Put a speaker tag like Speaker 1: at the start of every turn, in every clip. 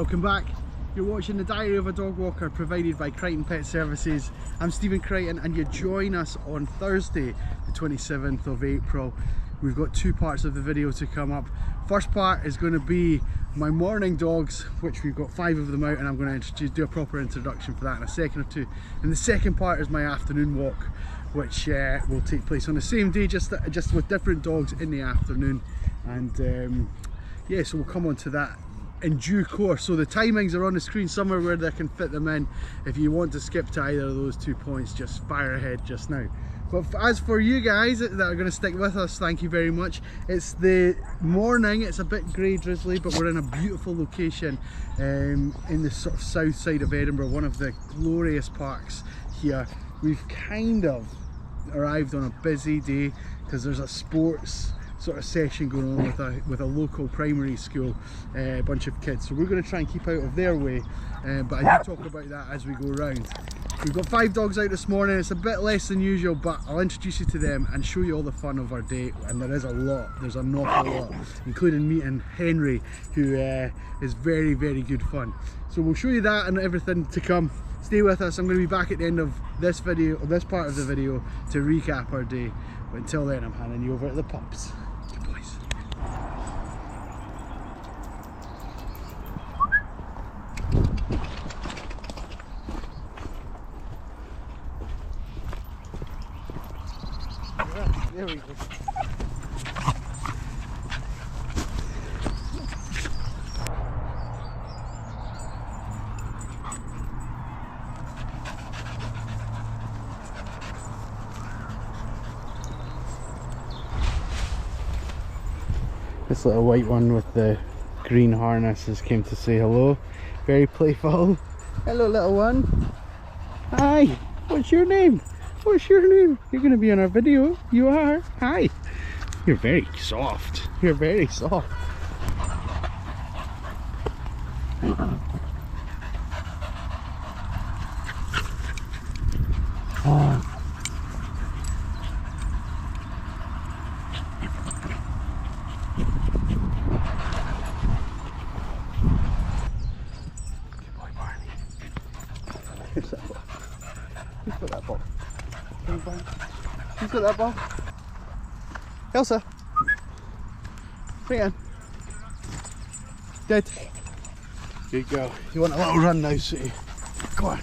Speaker 1: Welcome back. You're watching the Diary of a Dog Walker provided by Crichton Pet Services. I'm Stephen Crichton and you join us on Thursday the 27th of April. We've got two parts of the video to come up. First part is going to be my morning dogs, which we've got 5 of them out, and I'm going to do a proper introduction for that in a second or two. And the second part is my afternoon walk, which will take place on the same day, just with different dogs in the afternoon. And yeah, so we'll come on to that in due course. So the timings are on the screen somewhere where they can fit them in. If you want to skip to either of those 2 points, just fire ahead just now. But as for you guys that are going to stick with us, thank you very much. It's the morning, it's a bit grey drizzly, but we're in a beautiful location in the sort of south side of Edinburgh, one of the glorious parks here. We've kind of arrived on a busy day because there's a sports sort of session going on with a local primary school, a bunch of kids, so we're going to try and keep out of their way, but I do talk about that as we go around. We've got 5 dogs out this morning. It's a bit less than usual, but I'll introduce you to them and show you all the fun of our day, and there is a lot, there's an awful lot, including meeting Henry, who is very, very good fun. So we'll show you that and everything to come. Stay with us. I'm going to be back at the end of this video, or this part of the video, to recap our day, but until then I'm handing you over to the pups. There we go. This little white one with the green harnesses came to say hello. Very playful. Hello little one. Hi, what's your name? What's your name? You're going to be on our video. You are. Hi. You're very soft. You're very soft. Oh. Good boy, Barney. Here's that ball. Who's got that ball? Who's got that ball? Elsa! Bring it in. Dead. Good girl. You want a little run now, sweetie? Come on.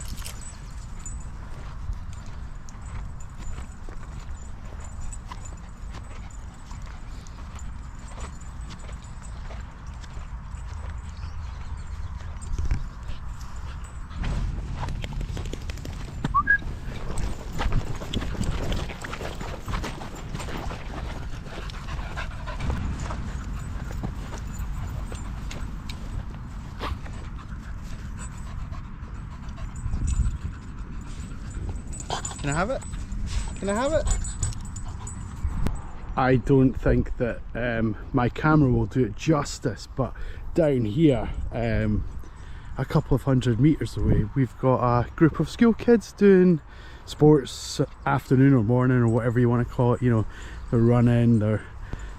Speaker 1: Can I have it? Can I have it? I don't think that my camera will do it justice, but down here, a couple of 100 meters away, we've got a group of school kids doing sports, afternoon or morning or whatever you want to call it. You know, they're running, they're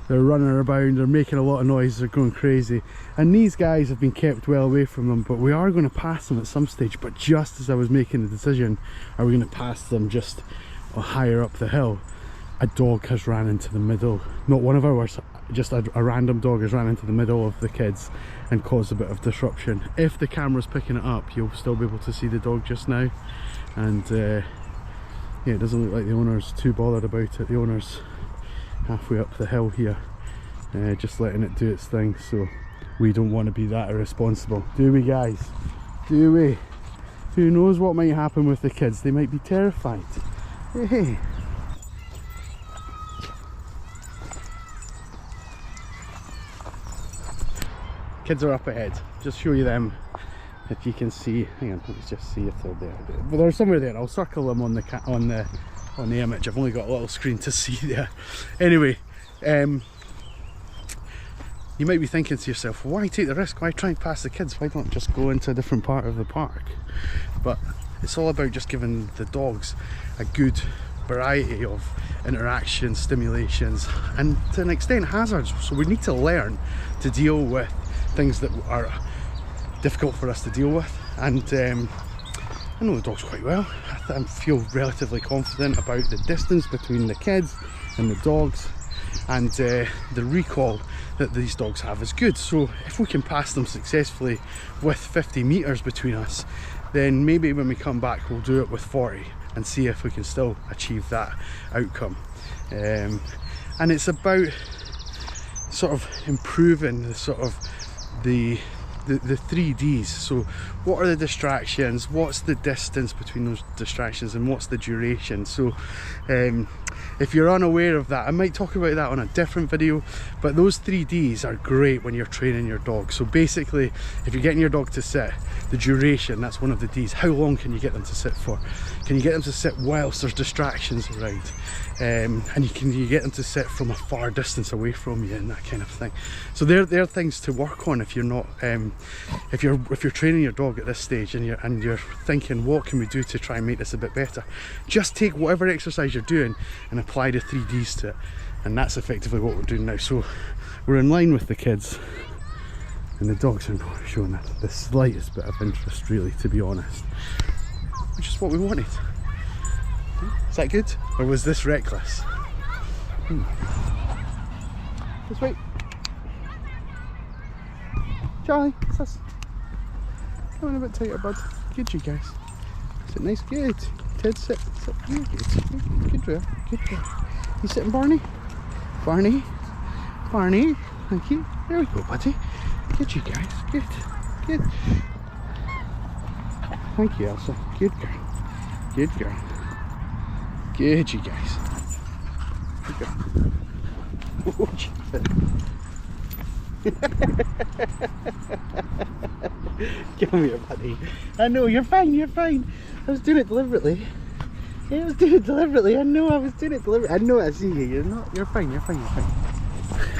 Speaker 1: running around, they're making a lot of noise, they're going crazy, and these guys have been kept well away from them, but we are going to pass them at some stage. But just as I was making the decision, are we going to pass them just higher up the hill, a dog has ran into the middle, not one of ours, just a random dog has ran into the middle of the kids and caused a bit of disruption. If the camera's picking it up, you'll still be able to see the dog just now, and yeah, it doesn't look like the owner's too bothered about it. The owner's halfway up the hill here, just letting it do its thing, so we don't want to be that irresponsible, do we guys? Do we? Who knows what might happen with the kids? They might be terrified. Hey. Kids are up ahead. Just show you them if you can see. Hang on, let's just see if they're there. But they're somewhere there. I'll circle them on the image. I've only got a little screen to see there. Anyway, you might be thinking to yourself, why take the risk? Why try and pass the kids? Why don't just go into a different part of the park? But it's all about just giving the dogs a good variety of interactions, stimulations, and to an extent hazards. So we need to learn to deal with things that are difficult for us to deal with. And I know the dogs quite well. I feel relatively confident about the distance between the kids and the dogs, and the recall that these dogs have is good. So if we can pass them successfully with 50 meters between us, then maybe when we come back we'll do it with 40 and see if we can still achieve that outcome. And it's about sort of improving the sort of the 3Ds. So what are the distractions, what's the distance between those distractions, and what's the duration? So if you're unaware of that, I might talk about that on a different video, but those 3Ds are great when you're training your dog. So basically, if you're getting your dog to sit, the duration, that's one of the Ds. How long can you get them to sit for? Can you get them to sit whilst there's distractions around? And can you get them to sit from a far distance away from you, and that kind of thing. So they're things to work on if you're not if you're training your dog at this stage and you're thinking, what can we do to try and make this a bit better? Just take whatever exercise you're doing and apply the 3Ds to it, and that's effectively what we're doing now. So we're in line with the kids, and the dogs are not showing the slightest bit of interest, really, to be honest, which is what we wanted. Is that good? Or was this reckless? Let's wait. Charlie, what's this? Come on a bit tighter, bud. Good, you guys. Sit nice, good. Ted, sit. You're good. Good drill. Good drill. You sitting, Barney? Barney? Barney? Thank you. There we go, buddy. Good, you guys. Good. Good. Thank you, Elsa. Good girl. Good girl. Good, you guys. Good girl. Oh, come here, buddy. I know, you're fine, you're fine. I was doing it deliberately. Yeah, I was doing it deliberately. I know I was doing it deliberately. I know, I see you. You're not, you're fine, you're fine, you're fine.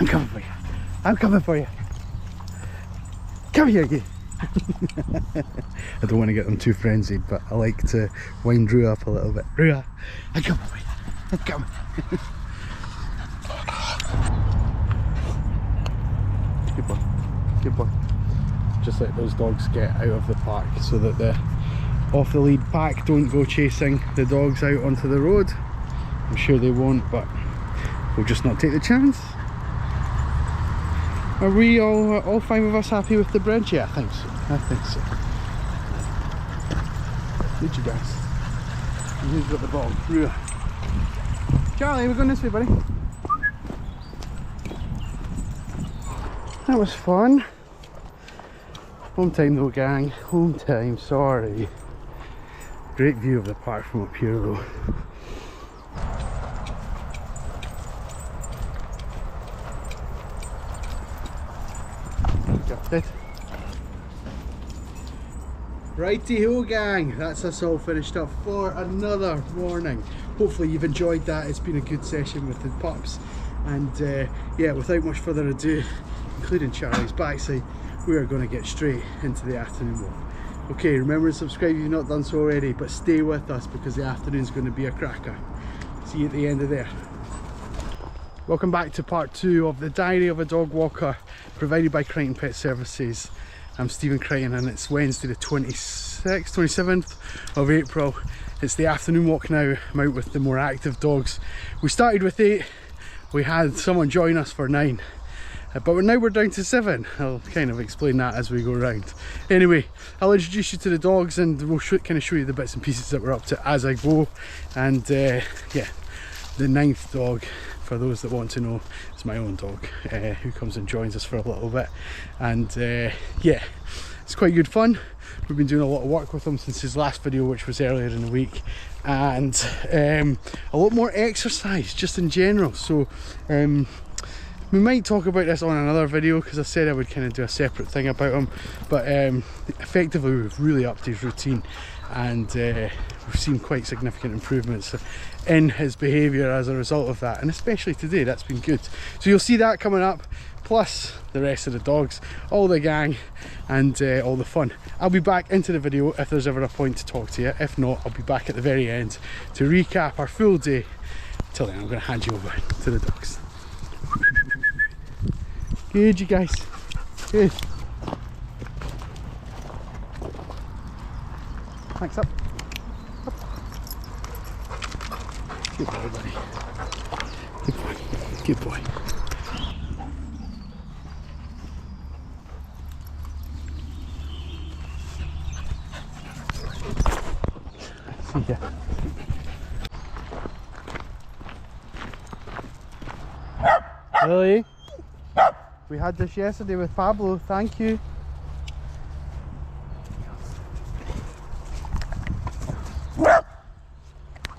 Speaker 1: I'm coming for you. I'm coming for you. Come here, you. I don't want to get them too frenzied, but I like to wind Rua up a little bit. Rua, I'm coming for you. I'm coming. Good boy. Good boy. Just let those dogs get out of the park so that the off the lead pack don't go chasing the dogs out onto the road. I'm sure they won't, but we'll just not take the chance. Are we all five of us happy with the bridge? Yeah, I think so. I think so. Good, you guys. And who's got the ball? Rua. Charlie, we're going this way, buddy. That was fun. Home time though, gang. Home time, sorry. Great view of the park from up here though. Got it. Righty-ho, gang, that's us all finished up for another morning. Hopefully you've enjoyed that. It's been a good session with the pups, and yeah, without much further ado, including Charlie's backside, we are going to get straight into the afternoon walk. Okay, remember to subscribe if you've not done so already, but stay with us because the afternoon's going to be a cracker. See you at the end of there. Welcome back to part 2 of the Diary of a Dog Walker, provided by Crichton Pet Services. I'm Stephen Crichton, and it's Wednesday the 27th of April. It's the afternoon walk now. I'm out with the more active dogs. We started with 8, we had someone join us for 9, but now we're down to 7. I'll kind of explain that as we go around. Anyway, I'll introduce you to the dogs and we'll kind of show you the bits and pieces that we're up to as I go. And yeah, the 9th dog, for those that want to know, is my own dog, who comes and joins us for a little bit. And yeah, it's quite good fun. We've been doing a lot of work with him since his last video, which was earlier in the week, and a lot more exercise just in general. So we might talk about this on another video, because I said I would kind of do a separate thing about him, but effectively we've really upped his routine, and we've seen quite significant improvements in his behaviour as a result of that, and especially today, that's been good. So you'll see that coming up, plus the rest of the dogs, all the gang, and all the fun. I'll be back into the video if there's ever a point to talk to you. If not, I'll be back at the very end to recap our full day. Till then, I'm going to hand you over to the dogs. Good, you guys. Good. Max, up. Up. Good boy, buddy. Good boy. Good boy. See ya. Really? We had this yesterday with Pablo, thank you.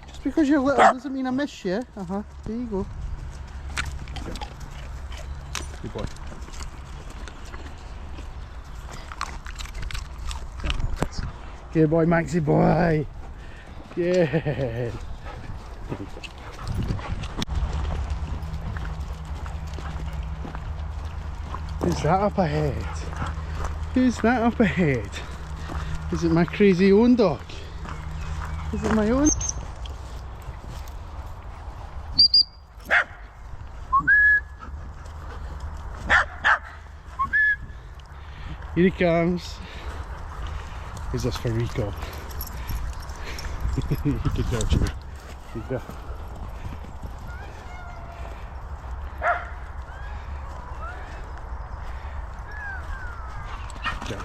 Speaker 1: Just because you're little doesn't mean I miss you. There you go. Good boy. Good boy, Maxie boy. Yeah. Who's that up ahead? Who's that up ahead? Is it my crazy own dog? Is it my own? Here he comes. Is this for Rico? Good girl, Jimmy. Good girl.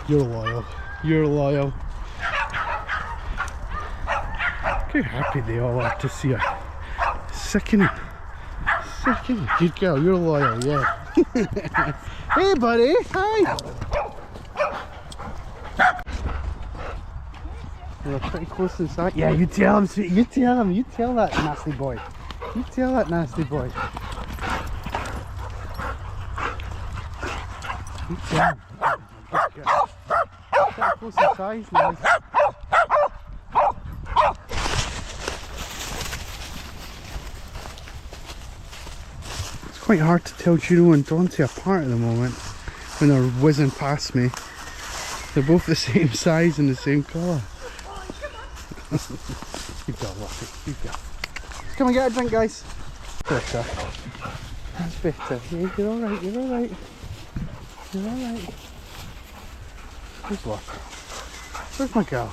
Speaker 1: You're loyal. You're loyal. How happy they all are to see her. Sickening. Sickening. Good girl, you're loyal, yeah. Hey buddy, hi. We're pretty close inside. Yeah, you tell him, sweetie. You tell him. You tell that nasty boy. You tell that nasty boy. You tell him. Good girl. Pretty close in size now. It's quite hard to tell Juno and Dante apart at the moment when they're whizzing past me. They're both the same size and the same colour. Good girl, Lucky. Good girl. Come and get a drink, guys. Better. That's better. Yeah, you're alright, you're alright. You're alright. Where's Lucky? Where's my girl?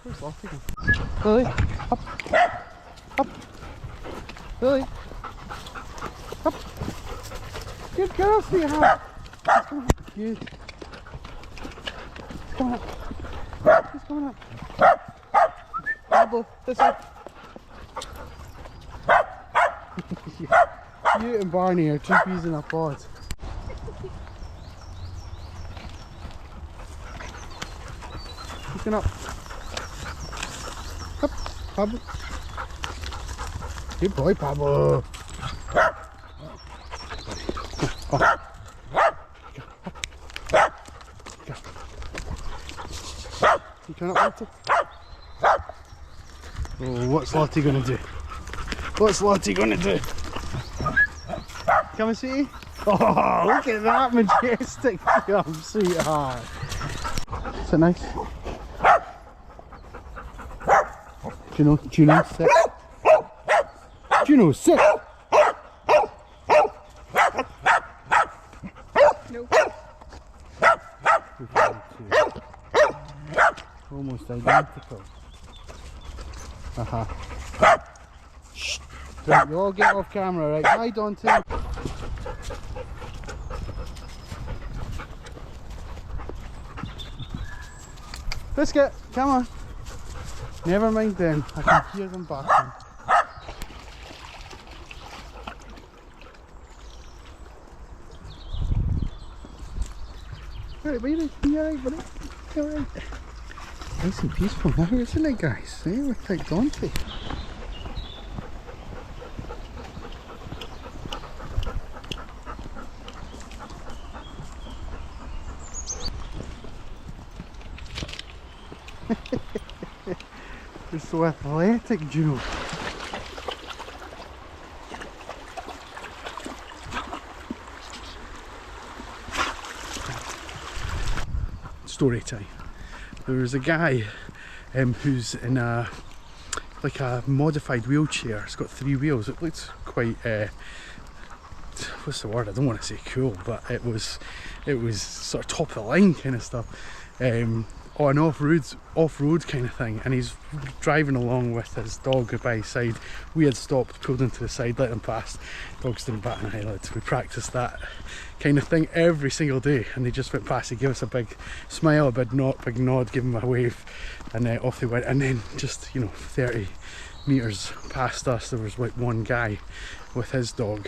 Speaker 1: Where's Lucky? Lily, up. Up. Lily. Up. Good girl, sweetheart. Come on. Good. Coming up. He's coming up. Pablo, this way. You and Barney are two peas in a pod. Looking up. Up, Pablo. Good boy, Pablo. Oh. You turn up, Lottie? Oh, what's Lottie gonna do? What's Lottie gonna do? Come and see? Oh, look at that majestic jump, sweetheart. Is it nice? Juno, sit. Juno, sit. Nope. Almost identical. Shh. Don't you all get off camera, right? Hi, Dante. Biscuit, come on. Never mind then. I can hear them barking. Alright, buddy. You alright, buddy? You alright? Nice and peaceful now, isn't it, guys? Hey, we're like Dante. You're so athletic, Juno. Story time. There was a guy who's in a like a modified wheelchair. It's got 3 wheels. It looks quite what's the word, I don't want to say cool, but it was sort of top of the line kind of stuff, on off-road kind of thing. And he's driving along with his dog by his side. We had stopped, pulled into the side, let them pass. Dogs didn't bat an eyelid. We practiced that kind of thing every single day, and they just went past. He gave us a big smile, a big nod, give him a wave, and off they went. And then just, you know, 30 meters past us, there was like one guy with his dog,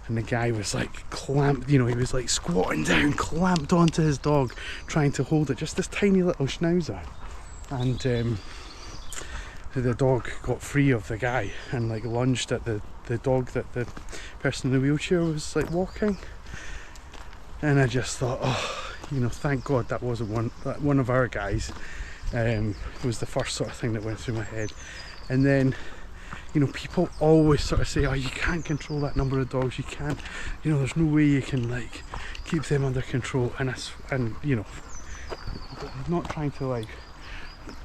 Speaker 1: and the guy was like clamped, you know, he was like squatting down, clamped onto his dog, trying to hold it, just this tiny little schnauzer. And the dog got free of the guy and like lunged at the dog that the person in the wheelchair was like walking. And I just thought, oh, you know, thank God that wasn't one of our guys. Was the first sort of thing that went through my head. And then, you know, people always sort of say, oh, you can't control that number of dogs, you can't, you know, there's no way you can like keep them under control. And you know, I'm not trying to like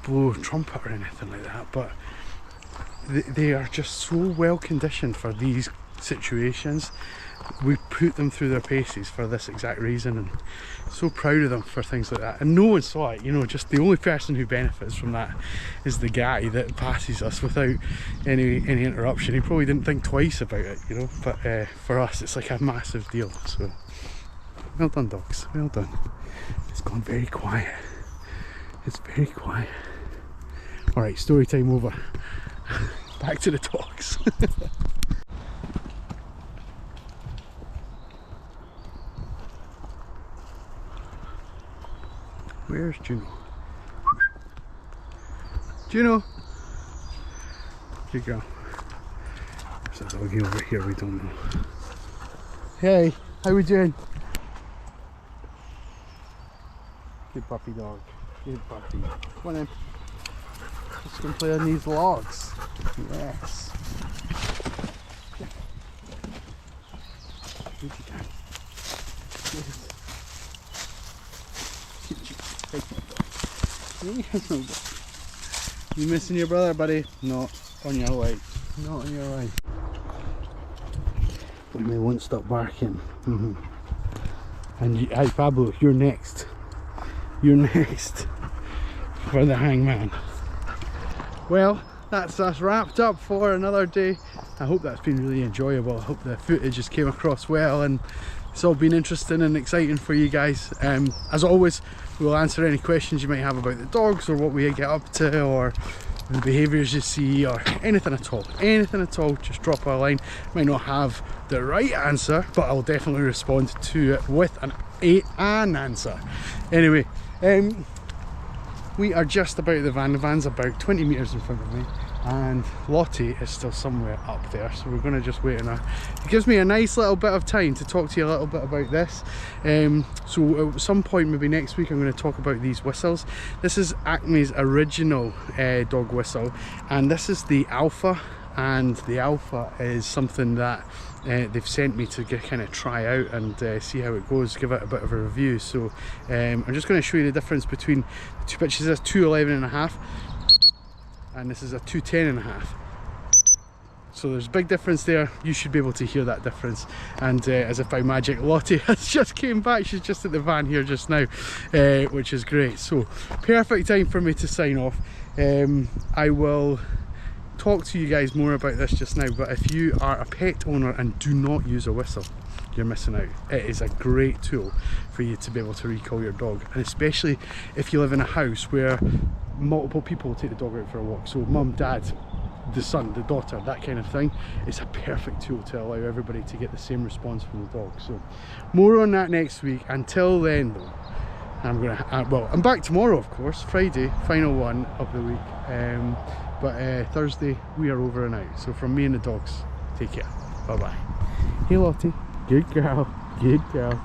Speaker 1: blow a trumpet or anything like that, but they are just so well conditioned for these situations. We put them through their paces for this exact reason, and so proud of them for things like that. And no one saw it, you know, just the only person who benefits from that is the guy that passes us without any interruption. He probably didn't think twice about it, you know, but for us it's like a massive deal. So well done, dogs, well done. It's gone very quiet. It's very quiet. Alright, story time over. Back to the dogs. Where's Juno? Juno! Good girl. There's a doggy over here we don't know. Hey, how we doing? Good puppy dog. Good puppy. Come on in. Let's go play on these logs. Yes. Good girl. Yes. You missing your brother, buddy? Not on your way. Not on your way. But they won't stop barking. And hey Pablo, you're next. You're next for the hangman. Well, that's us wrapped up for another day. I hope that's been really enjoyable. I hope the footage just came across well and it's all been interesting and exciting for you guys. As always, we'll answer any questions you might have about the dogs or what we get up to or the behaviours you see or anything at all. Anything at all, just drop a line. Might not have the right answer, but I'll definitely respond to it with an answer. Anyway, we are just about the van. The van's about 20 metres in front of me, and Lottie is still somewhere up there, so we're going to just wait on her. It gives me a nice little bit of time to talk to you a little bit about this. So at some point, maybe next week, I'm going to talk about these whistles. This is Acme's original dog whistle, and this is the Alpha. And the Alpha is something that they've sent me to kind of try out and see how it goes, give it a bit of a review. So I'm just going to show you the difference between the two pitches. This is 211.5 and this is a 210.5. So there's a big difference there. You should be able to hear that difference. And as if by magic, Lottie has just came back. She's just at the van here just now, which is great. So perfect time for me to sign off. I will talk to you guys more about this just now, but if you are a pet owner and do not use a whistle, you're missing out. It is a great tool for you to be able to recall your dog, and especially if you live in a house where multiple people take the dog out for a walk, so mum, dad, the son, the daughter, that kind of thing. It's a perfect tool to allow everybody to get the same response from the dog. So more on that next week. Until then though, I'm back tomorrow, of course, Friday, final one of the week. But Thursday we are over and out. So from me and the dogs, take care. Bye bye. Hey Lottie, good girl, good girl.